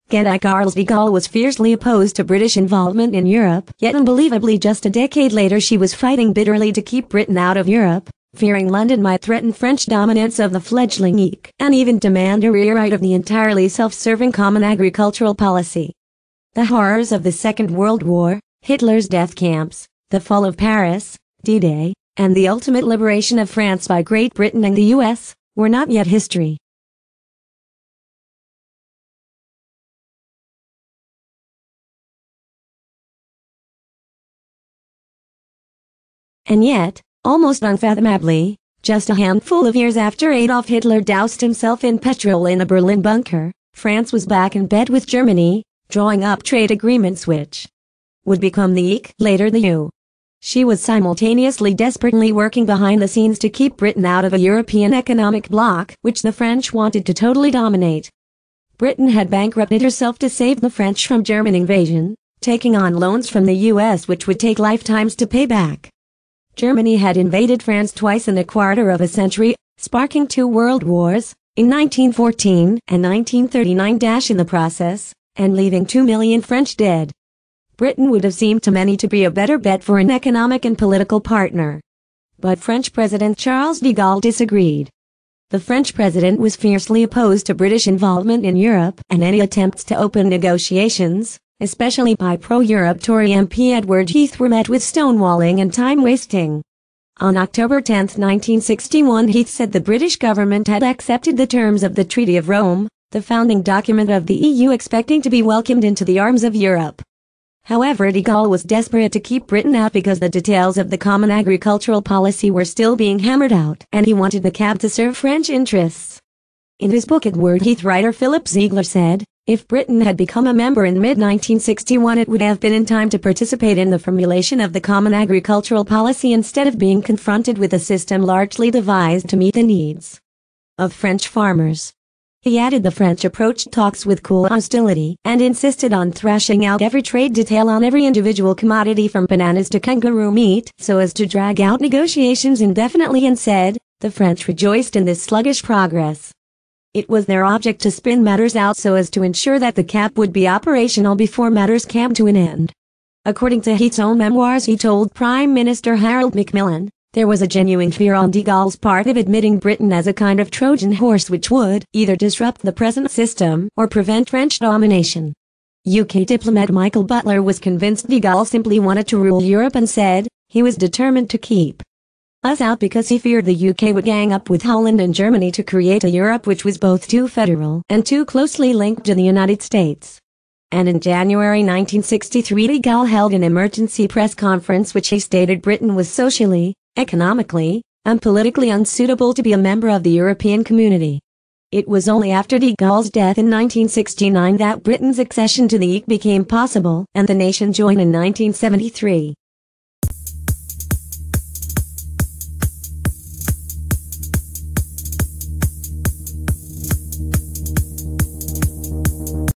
Charles de Gaulle was fiercely opposed to British involvement in Europe, yet unbelievably just a decade later she was fighting bitterly to keep Britain out of Europe, fearing London might threaten French dominance of the fledgling EEC, and even demand a rewrite of the entirely self-serving common agricultural policy. The horrors of the Second World War, Hitler's death camps, the fall of Paris, D-Day, and the ultimate liberation of France by Great Britain and the US, were not yet history. And yet, almost unfathomably, just a handful of years after Adolf Hitler doused himself in petrol in a Berlin bunker, France was back in bed with Germany, drawing up trade agreements which would become the EEC, later the EU. She was simultaneously desperately working behind the scenes to keep Britain out of a European economic bloc which the French wanted to totally dominate. Britain had bankrupted herself to save the French from German invasion, taking on loans from the US which would take lifetimes to pay back. Germany had invaded France twice in a quarter of a century, sparking 2 world wars, in 1914 and 1939 in the process, and leaving 2 million French dead. Britain would have seemed to many to be a better bet for an economic and political partner. But French President Charles de Gaulle disagreed. The French president was fiercely opposed to British involvement in Europe and any attempts to open negotiations, especially by pro-Europe Tory MP Edward Heath, were met with stonewalling and time-wasting. On October 10, 1961, Heath said the British government had accepted the terms of the Treaty of Rome, the founding document of the EU, expecting to be welcomed into the arms of Europe. However, de Gaulle was desperate to keep Britain out because the details of the common agricultural policy were still being hammered out, and he wanted the CAB to serve French interests. In his book Edward Heath, writer Philip Ziegler said, if Britain had become a member in mid-1961, it would have been in time to participate in the formulation of the common agricultural policy instead of being confronted with a system largely devised to meet the needs of French farmers. He added the French approached talks with cool hostility and insisted on thrashing out every trade detail on every individual commodity from bananas to kangaroo meat so as to drag out negotiations indefinitely, and said, the French rejoiced in this sluggish progress. It was their object to spin matters out so as to ensure that the CAP would be operational before matters came to an end. According to Heath's own memoirs, he told Prime Minister Harold Macmillan, there was a genuine fear on de Gaulle's part of admitting Britain as a kind of Trojan horse which would either disrupt the present system or prevent French domination. UK diplomat Michael Butler was convinced de Gaulle simply wanted to rule Europe and said he was determined to keep us out because he feared the UK would gang up with Holland and Germany to create a Europe which was both too federal and too closely linked to the United States. And in January 1963, de Gaulle held an emergency press conference which he stated Britain was socially, economically, and politically unsuitable to be a member of the European community. It was only after de Gaulle's death in 1969 that Britain's accession to the EEC became possible, and the nation joined in 1973.